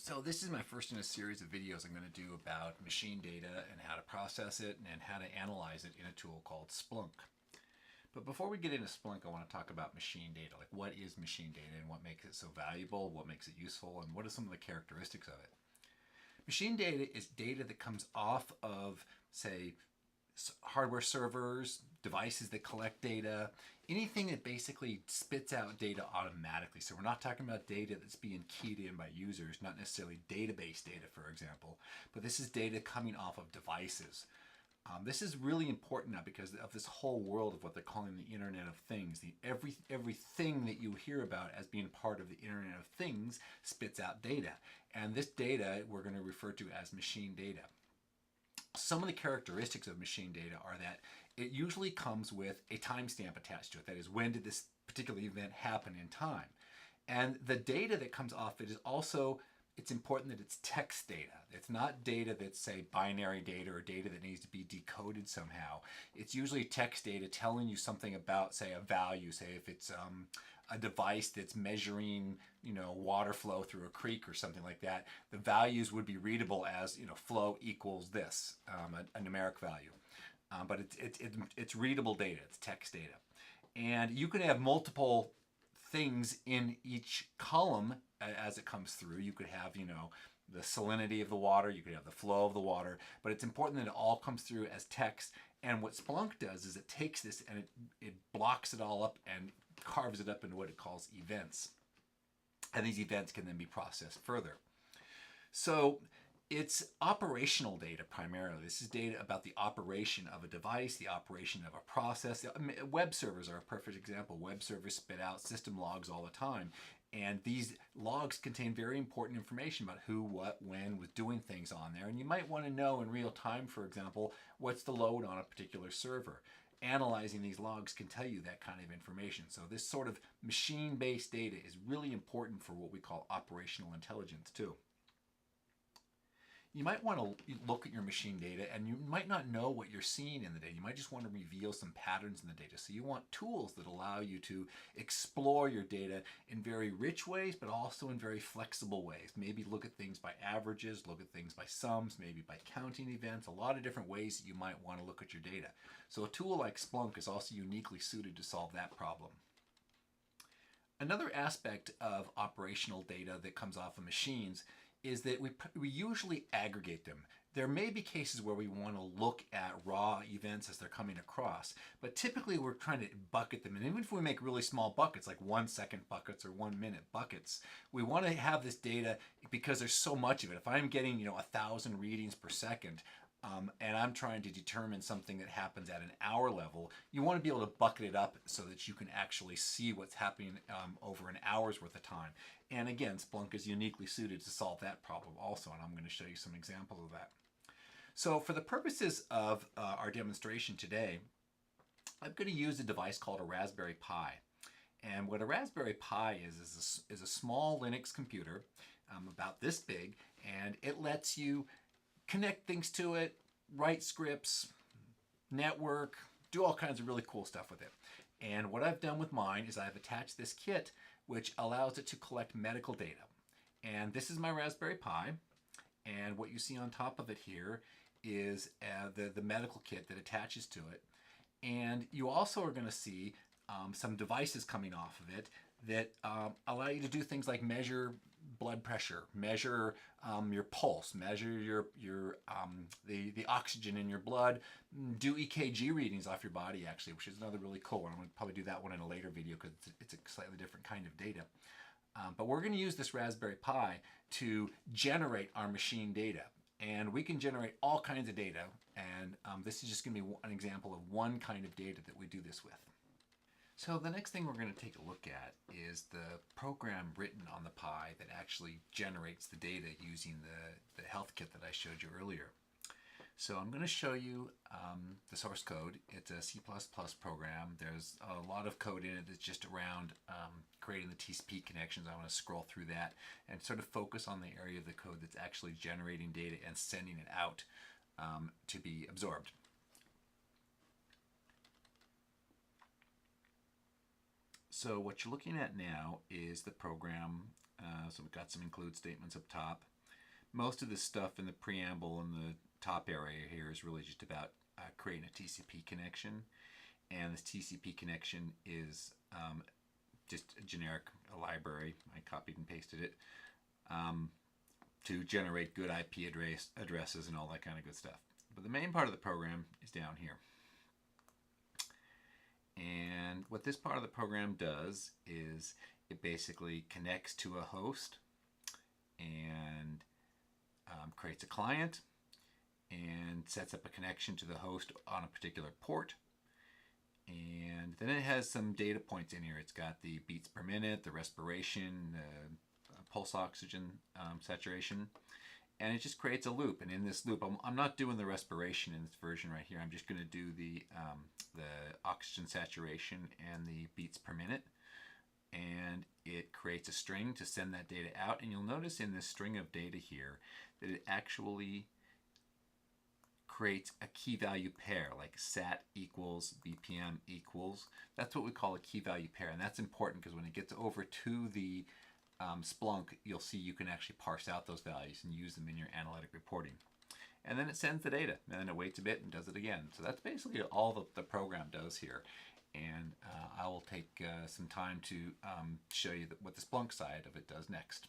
So this is my first in a series of videos I'm going to do about machine data and how to process it and how to analyze it in a tool called Splunk. But before we get into Splunk, I want to talk about machine data. Like, what is machine data and what makes it so valuable, what makes it useful, and what are some of the characteristics of it? Machine data is data that comes off of, say, hardware servers, devices that collect data, anything that basically spits out data automatically. So we're not talking about data that's being keyed in by users, not necessarily database data, for example, but this is data coming off of devices. This is really important now because of this whole world of what they're calling the Internet of Things. Everything that you hear about as being part of the Internet of Things spits out data. And this data we're going to refer to as machine data. Some of the characteristics of machine data are that it usually comes with a timestamp attached to it. That is, when did this particular event happen in time? And the data that comes off it is also, it's important that it's text data. It's not data that's, say, binary data or data that needs to be decoded somehow. It's usually text data telling you something about, say, a value. Say if it's a device that's measuring, water flow through a creek or something like that, the values would be readable as, flow equals this, a numeric value. But it's readable data. It's text data. And you can have multiple things in each column as it comes through. You could have, the salinity of the water, you could have the flow of the water, but it's important that it all comes through as text. And what Splunk does is it takes this and it blocks it all up and carves it up into what it calls events. And these events can then be processed further. So it's operational data primarily. This is data about the operation of a device, the operation of a process. Web servers are a perfect example. Web servers spit out system logs all the time. And these logs contain very important information about who, what, when was doing things on there. And you might want to know in real time, for example, what's the load on a particular server. Analyzing these logs can tell you that kind of information. So this sort of machine-based data is really important for what we call operational intelligence too. You might want to look at your machine data and you might not know what you're seeing in the data. You might just want to reveal some patterns in the data. So you want tools that allow you to explore your data in very rich ways, but also in very flexible ways. Maybe look at things by averages, look at things by sums, maybe by counting events, a lot of different ways that you might want to look at your data. So a tool like Splunk is also uniquely suited to solve that problem. Another aspect of operational data that comes off of machines is that we usually aggregate them. There may be cases where we want to look at raw events as they're coming across, but typically we're trying to bucket them. And even if we make really small buckets, like 1 second buckets or 1 minute buckets, we want to have this data because there's so much of it. If I'm getting 1,000 readings per second, and I'm trying to determine something that happens at an hour level, you want to be able to bucket it up so that you can actually see what's happening over an hour's worth of time. And again, Splunk is uniquely suited to solve that problem also, and I'm going to show you some examples of that. So for the purposes of our demonstration today, I'm going to use a device called a Raspberry Pi. And what a Raspberry Pi is a small Linux computer about this big, and it lets you connect things to it, write scripts, network, do all kinds of really cool stuff with it. And what I've done with mine is I've attached this kit which allows it to collect medical data. And this is my Raspberry Pi. And what you see on top of it here is the medical kit that attaches to it. And you also are going to see some devices coming off of it that allow you to do things like measure blood pressure, measure your pulse, measure the oxygen in your blood, do EKG readings off your body actually, which is another really cool one. I'm going to probably do that one in a later video because it's a slightly different kind of data. But we're going to use this Raspberry Pi to generate our machine data. And we can generate all kinds of data. And this is just going to be an example of one kind of data that we do this with. So the next thing we're going to take a look at is the program written on the Pi that actually generates the data using the health kit that I showed you earlier. So I'm going to show you the source code. It's a C++ program. There's a lot of code in it that's just around creating the TCP connections. I want to scroll through that and sort of focus on the area of the code that's actually generating data and sending it out to be absorbed. So what you're looking at now is the program. So we've got some include statements up top. Most of this stuff in the preamble in the top area here is really just about creating a TCP connection. And this TCP connection is just a generic library. I copied and pasted it to generate good IP addresses and all that kind of good stuff. But the main part of the program is down here. And what this part of the program does is it basically connects to a host and creates a client and sets up a connection to the host on a particular port. And then it has some data points in here. It's got the beats per minute, the respiration, the pulse oxygen saturation, and it just creates a loop. And in this loop, I'm not doing the respiration in this version right here. I'm just going to do the oxygen saturation and the beats per minute. And it creates a string to send that data out. And you'll notice in this string of data here that it actually creates a key value pair, like sat equals BPM equals. That's what we call a key value pair. And that's important because when it gets over to the Splunk, you'll see you can actually parse out those values and use them in your analytic reporting. And then it sends the data, and then it waits a bit and does it again. So that's basically all the program does here. And I will take some time to show you what the Splunk side of it does next.